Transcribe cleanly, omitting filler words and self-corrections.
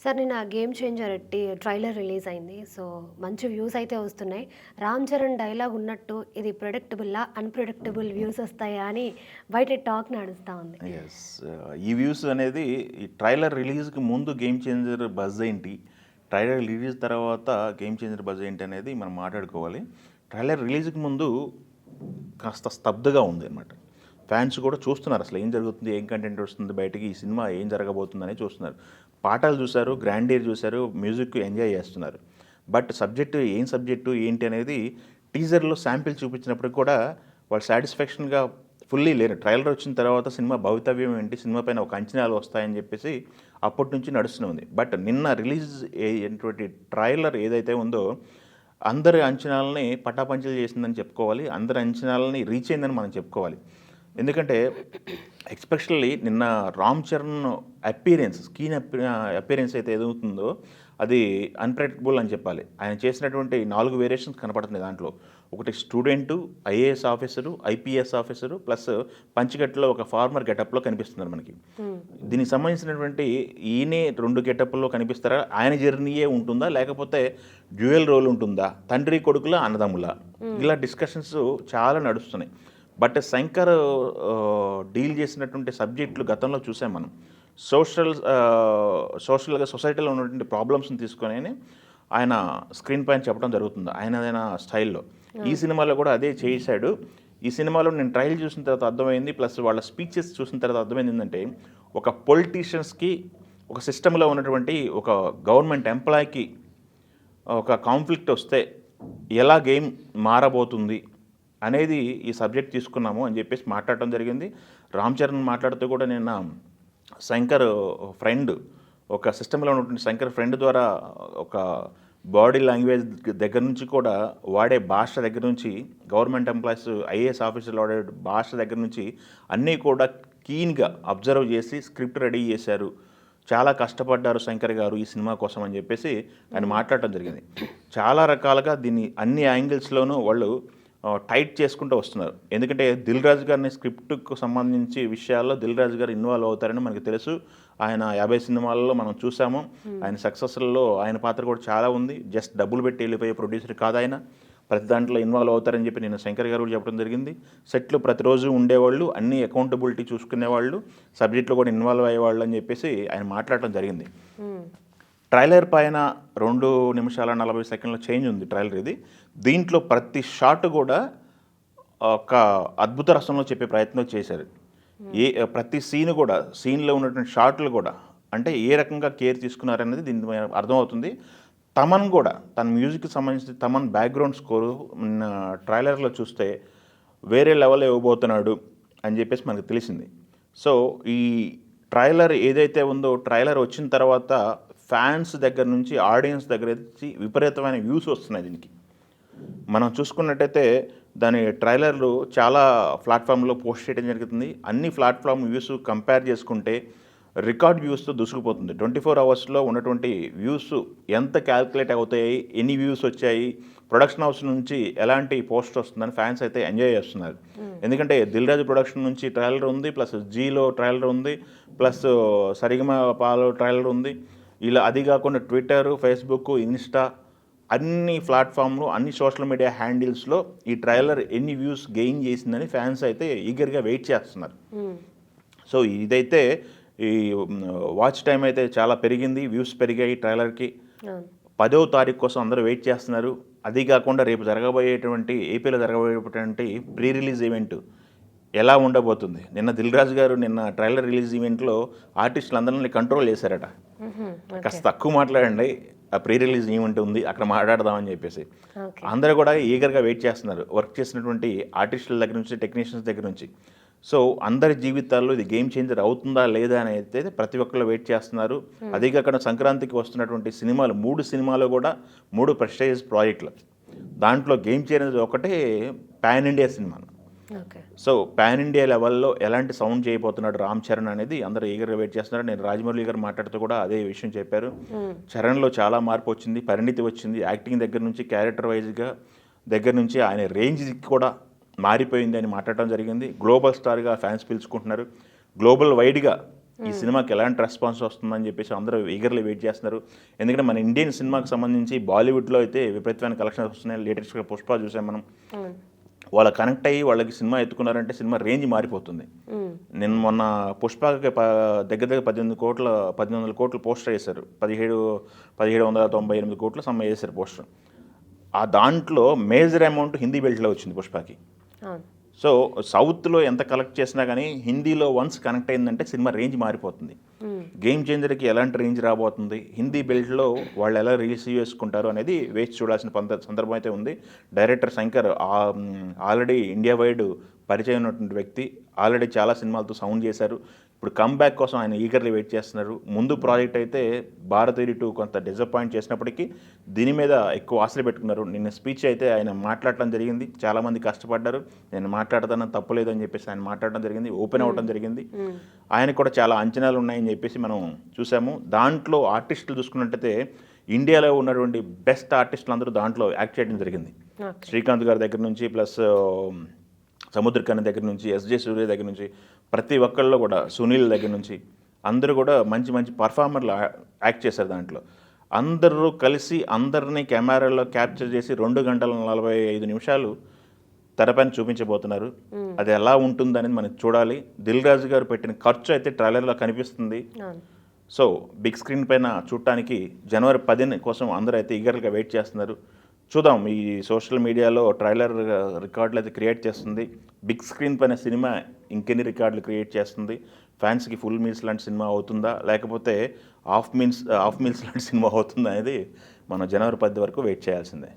Sir నిన్న 'game changer' trailer release అయింది. So, మంచి వ్యూస్ అయితే వస్తున్నాయి. 'రామ్ చరణ్' డైలాగ్ ఉన్నట్టు ఇది ప్రెడిక్టబుల్లా? అన్‌ప్రెడిక్టబుల్ వ్యూస్ వస్తాయా అని బయట టాక్ నడుస్తా ఉంది. యెస్. ఈ వ్యూస్ అనేది ఈ ట్రైలర్ రిలీజ్‌కి ముందు 'గేమ్ చేంజర్' బజ్ ఏంటి? ట్రైలర్ రిలీజ్ తర్వాత 'గేమ్ చేంజర్' బజ్ ఏంటి అనేది మనం మాట్లాడుకోవాలి. ట్రైలర్ రిలీజ్‌కి ముందు కాస్త స్తబ్దుగా ఉందన్నమాట. ఫ్యాన్స్ కూడా చూస్తున్నారు అసలు ఏం జరుగుతుంది, ఏం కంటెంట్ వస్తుంది బయటికి, ఈ సినిమా ఏం జరగబోతుందని చూస్తున్నారు. పాటలు చూశారు, గ్రాండియర్ చూశారు, మ్యూజిక్ ఎంజాయ్ చేస్తున్నారు. బట్ సబ్జెక్టు ఏంటి అనేది టీజర్‌లో శాంపిల్ చూపించినప్పటికి కూడా వాళ్ళు సాటిస్ఫాక్షన్‌గా ఫుల్లీ లేరు. ట్రైలర్ వచ్చిన తర్వాత సినిమా భవితవ్యం ఏంటి, సినిమా పైన ఒక అంచనాలు వస్తాయని చెప్పేసి అప్పటి నుంచి నడుస్తూనే ఉంది. బట్ నిన్న రిలీజ్ అయినటువంటి ట్రైలర్ ఏదైతే ఉందో అందరి అంచనాలని పటాపంచలు చేసిందని చెప్పుకోవాలి. అందరి అంచనాలని రీచ్ అయిందని మనం చెప్పుకోవాలి. ఎందుకంటే ఎస్పెషల్లీ నిన్న రామ్ చరణ్ స్క్రీన్ అపియరెన్స్ అయితే ఏదవుతుందో అది అన్‌ప్రెడిక్టబుల్ అని చెప్పాలి. ఆయన చేసినటువంటి 4 వేరియేషన్స్ కనపడుతున్నాయి దాంట్లో. ఒకటి student, IAS officer, IPS officer plus పంచగట్టులో ఒక ఫార్మర్ గెటప్‌లో కనిపిస్తున్నారు మనకి. దీనికి సంబంధించినటువంటి ఈయనే 2 గెటప్‌లో కనిపిస్తారా? ఆయన జర్నీయే ఉంటుందా? లేకపోతే డ్యూయల్ రోల్ ఉంటుందా? తండ్రి కొడుకులా, అన్నదమ్ములా? ఇలా డిస్కషన్స్ చాలా నడుస్తున్నాయి. బట్ శంకర్ డీల్ చేసినటువంటి సబ్జెక్టులు గతంలో చూసాం మనం. సోషల్గా సొసైటీలో ఉన్నటువంటి ప్రాబ్లమ్స్ని తీసుకొని ఆయన స్క్రీన్ పైన చెప్పడం జరుగుతుంది ఆయనదైన స్టైల్లో. ఈ సినిమాలో కూడా అదే చేశాడు. ఈ సినిమాలో నేను ట్రైల్ చూసిన తర్వాత అర్థమైంది, ప్లస్ వాళ్ళ స్పీచెస్ చూసిన తర్వాత అర్థమైంది ఏంటంటే ఒక పొలిటీషియన్స్కి ఒక సిస్టంలో ఉన్నటువంటి ఒక గవర్నమెంట్ ఎంప్లాయ్కి ఒక కాన్ఫ్లిక్ట్ వస్తే ఎలా గేమ్ మారబోతుంది అనేది ఈ సబ్జెక్ట్ తీసుకున్నాము అని చెప్పేసి మాట్లాడటం జరిగింది. రామ్ చరణ్ మాట్లాడుతూ కూడా నిన్న శంకర్ ఫ్రెండ్ ఒక సిస్టంలో ఉన్నటువంటి శంకర్ ఫ్రెండ్ ద్వారా ఒక బాడీ లాంగ్వేజ్ దగ్గర నుంచి కూడా వాడే భాష దగ్గర నుంచి గవర్నమెంట్ ఎంప్లాయీస్ ఐఏఎస్ ఆఫీసర్లు వాడే భాష దగ్గర నుంచి అన్నీ కూడా కీన్గా అబ్జర్వ్ చేసి స్క్రిప్ట్ రెడీ చేశారు. చాలా కష్టపడ్డారు శంకర్ గారు ఈ సినిమా కోసం అని చెప్పేసి ఆయన మాట్లాడటం జరిగింది. చాలా రకాలుగా దీన్ని అన్ని యాంగిల్స్లోనూ వాళ్ళు టైట్ చేసుకుంటూ వస్తున్నారు. ఎందుకంటే దిల్ రాజు గారిని స్క్రిప్ట్కు సంబంధించి విషయాల్లో దిల్ రాజు గారు ఇన్వాల్వ్ అవుతారని మనకు తెలుసు. ఆయన 50 సినిమాలలో మనం చూసాము. ఆయన సక్సెస్లో ఆయన పాత్ర కూడా చాలా ఉంది. జస్ట్ డబ్బులు పెట్టి వెళ్ళిపోయే ప్రొడ్యూసర్ కాదు ఆయన. ప్రతి దాంట్లో ఇన్వాల్వ్ అవుతారని చెప్పి నేను శంకర్ గారు కూడా చెప్పడం జరిగింది. సెట్లు ప్రతిరోజు ఉండేవాళ్ళు, అన్ని అకౌంటబిలిటీ చూసుకునేవాళ్ళు, సబ్జెక్ట్లో కూడా ఇన్వాల్వ్ అయ్యేవాళ్ళు అని చెప్పేసి ఆయన మాట్లాడటం జరిగింది. ట్రైలర్ పైన 2 నిమిషాల 40 సెకండ్ల చేంజ్ ఉంది ట్రైలర్ ఇది. దీంట్లో ప్రతి షాట్ కూడా ఒక అద్భుత రసంలో చెప్పే ప్రయత్నం చేశారు. ప్రతి సీన్లో ఉన్నటువంటి షాట్లు కూడా అంటే ఏ రకంగా కేర్ తీసుకున్నారనేది దీని అర్థమవుతుంది. తమన్ కూడా తన మ్యూజిక్కి సంబంధించి తమన్ బ్యాక్గ్రౌండ్ స్కోరు ట్రైలర్లో చూస్తే వేరే లెవెల్ ఇవ్వబోతున్నాడు అని చెప్పేసి మనకు తెలిసింది. సో ఈ ట్రైలర్ ఏదైతే ఉందో ట్రైలర్ వచ్చిన తర్వాత ఫ్యాన్స్ దగ్గర నుంచి ఆడియన్స్ దగ్గర నుంచి విపరీతమైన వ్యూస్ వస్తున్నాయి దీనికి. మనం చూసుకున్నట్టయితే దాని ట్రైలర్లు చాలా ప్లాట్ఫామ్లో పోస్ట్ చేయడం జరుగుతుంది. అన్ని ప్లాట్ఫామ్ వ్యూస్ కంపేర్ చేసుకుంటే రికార్డ్ వ్యూస్తో దూసుకుపోతుంది. 24 అవర్స్లో ఉన్నటువంటి వ్యూస్ ఎంత క్యాల్కులేట్ అవుతాయి, ఎన్ని వ్యూస్ వచ్చాయి, ప్రొడక్షన్ హౌస్ నుంచి ఎలాంటి పోస్ట్ వస్తుందని ఫ్యాన్స్ అయితే ఎంజాయ్ చేస్తున్నారు. ఎందుకంటే దిల్ రాజు ప్రొడక్షన్ నుంచి ట్రైలర్ ఉంది, ప్లస్ జీలో ట్రైలర్ ఉంది, ప్లస్ సరిగమపాలో ట్రైలర్ ఉంది. ఇలా అది కాకుండా ట్విట్టర్, ఫేస్బుక్, ఇన్స్టా అన్ని ప్లాట్ఫామ్లు, అన్ని సోషల్ మీడియా హ్యాండిల్స్లో ఈ ట్రైలర్ ఎన్ని వ్యూస్ గెయిన్ చేసిందని ఫ్యాన్స్ అయితే ఈగర్గా వెయిట్ చేస్తున్నారు. సో ఇదైతే ఈ వాచ్ టైం అయితే చాలా పెరిగింది, వ్యూస్ పెరిగాయి ట్రైలర్కి. 10వ తారీఖు కోసం అందరూ వెయిట్ చేస్తున్నారు. అది కాకుండా రేపు ఏపీలో జరగబోయేటువంటి ప్రీ రిలీజ్ ఈవెంట్ ఎలా ఉండబోతుంది. నిన్న దిల్ రాజు గారు నిన్న ట్రైలర్ రిలీజ్ ఈవెంట్లో ఆర్టిస్టులు అందరినీ కంట్రోల్ చేశారట. కాస్త తక్కువ మాట్లాడండి, ఆ ప్రీ రిలీజ్ ఈవెంట్ ఉంది అక్కడ మాట్లాడదామని చెప్పేసి అందరూ కూడా ఈగర్గా వెయిట్ చేస్తున్నారు. వర్క్ చేసినటువంటి ఆర్టిస్టుల దగ్గర నుంచి, టెక్నీషియన్స్ దగ్గర నుంచి. సో అందరి జీవితాల్లో ఇది గేమ్ చేంజర్ అవుతుందా లేదా అని అయితే ప్రతి ఒక్కరు వెయిట్ చేస్తున్నారు. అదే కాకుండా సంక్రాంతికి వస్తున్నటువంటి సినిమాలు 3 సినిమాలు కూడా 3 ప్రెస్టీజియస్ ప్రాజెక్టులు. దాంట్లో గేమ్ చేంజర్ ఒకటే pan India cinema. So pan India లెవెల్లో ఎలాంటి సౌండ్ చేయబోతున్నాడు రామ్ చరణ్ అనేది అందరూ ఈగర్గా వెయిట్ చేస్తున్నారు. నేను రాజమౌళి గారు మాట్లాడుతూ కూడా అదే విషయం చెప్పారు. చరణ్లో చాలా మార్పు వచ్చింది, పరిణితి వచ్చింది. యాక్టింగ్ దగ్గర నుంచి, క్యారెక్టర్ వైజ్గా దగ్గర నుంచి ఆయన రేంజ్ కూడా మారిపోయింది అని మాట్లాడటం జరిగింది. గ్లోబల్ స్టార్గా ఫ్యాన్స్ పిలుచుకుంటున్నారు. గ్లోబల్ వైడ్గా ఈ సినిమాకి ఎలాంటి రెస్పాన్స్ వస్తుందని చెప్పేసి అందరూ ఈగర్లీ వెయిట్ చేస్తున్నారు. ఎందుకంటే మన ఇండియన్ సినిమాకి సంబంధించి బాలీవుడ్లో అయితే విపరీతమైన కలెక్షన్స్ వస్తున్నాయి. లేటెస్ట్గా పుష్ప చూసాం మనం. వాళ్ళ కనెక్ట్ అయ్యి వాళ్ళకి సినిమా ఎత్తుకున్నారంటే సినిమా రేంజ్ మారిపోతుంది. నేను మొన్న పుష్పకి దగ్గర 1800 కోట్లు పోస్టర్ వేశారు. 1798 కోట్లు సమ్మె వేశారు పోస్టర్. ఆ దాంట్లో మేజర్ అమౌంట్ హిందీ బెల్ట్లో వచ్చింది పుష్పకి. సో సౌత్లో ఎంత కలెక్ట్ చేసినా కానీ హిందీలో వన్స్ కనెక్ట్ అయిందంటే సినిమా రేంజ్ మారిపోతుంది. గేమ్ చేంజర్కి ఎలాంటి రేంజ్ రాబోతుంది, హిందీ బెల్ట్లో వాళ్ళు ఎలా రిసీవ్ చేసుకుంటారు అనేది వేచి చూడాల్సిన సందర్భం అయితే ఉంది. Director Shankar already India wide పరిచయం ఉన్నటువంటి వ్యక్తి, ఆల్రెడీ చాలా సినిమాలతో సౌండ్ చేశారు. ఇప్పుడు కమ్బ్యాక్ కోసం ఆయన ఈగర్లీ వెయిట్ చేస్తున్నారు. ముందు ప్రాజెక్ట్ అయితే భారతీయుడు 2 కొంత డిసప్పాయింట్ చేసినప్పటికీ దీని మీద ఎక్కువ ఆశలు పెట్టుకున్నారు. నిన్న స్పీచ్ అయితే ఆయన మాట్లాడటం జరిగింది. చాలామంది కష్టపడ్డారు, నేను మాట్లాడతాను తప్పలేదు అని చెప్పేసి ఆయన మాట్లాడటం జరిగింది, ఓపెన్ అవ్వడం జరిగింది. ఆయనకు కూడా చాలా అంచనాలు ఉన్నాయని చెప్పేసి మనం చూసాము. దాంట్లో ఆర్టిస్టులు చూసుకున్నట్టయితే ఇండియాలో ఉన్నటువంటి బెస్ట్ ఆర్టిస్టులు అందరూ దాంట్లో యాక్ట్ చేయడం జరిగింది. శ్రీకాంత్ గారి దగ్గర నుంచి ప్లస్ సముద్రకని దగ్గర నుంచి ఎస్జే సూర్య దగ్గర నుంచి ప్రతి ఒక్కళ్ళు కూడా సునీల్ దగ్గర నుంచి అందరూ కూడా మంచి మంచి పర్ఫార్మర్లు యాక్ట్ చేశారు. దాంట్లో అందరూ కలిసి అందరినీ కెమెరాలో క్యాప్చర్ చేసి 2 గంటల 45 నిమిషాలు తెరపైన చూపించబోతున్నారు. అది ఎలా ఉంటుందనేది మనం చూడాలి. దిల్ రాజు గారు పెట్టిన ఖర్చు అయితే ట్రైలర్లో కనిపిస్తుంది. సో బిగ్ స్క్రీన్ పైన చూడటానికి జనవరి 10 కోసం అందరూ అయితే ఈగర్గా వెయిట్ చేస్తున్నారు. చూద్దాం, ఈ సోషల్ మీడియాలో ట్రైలర్ రికార్డులు అయితే క్రియేట్ చేస్తుంది. బిగ్ స్క్రీన్ పైన సినిమా ఇంకెన్ని రికార్డులు క్రియేట్ చేస్తుంది, ఫ్యాన్స్కి ఫుల్ మీల్స్ లాంటి సినిమా అవుతుందా లేకపోతే హాఫ్ మీల్స్ లాంటి సినిమా అవుతుందా అనేది మనం జనవరి 10 వరకు వెయిట్ చేయాల్సిందే.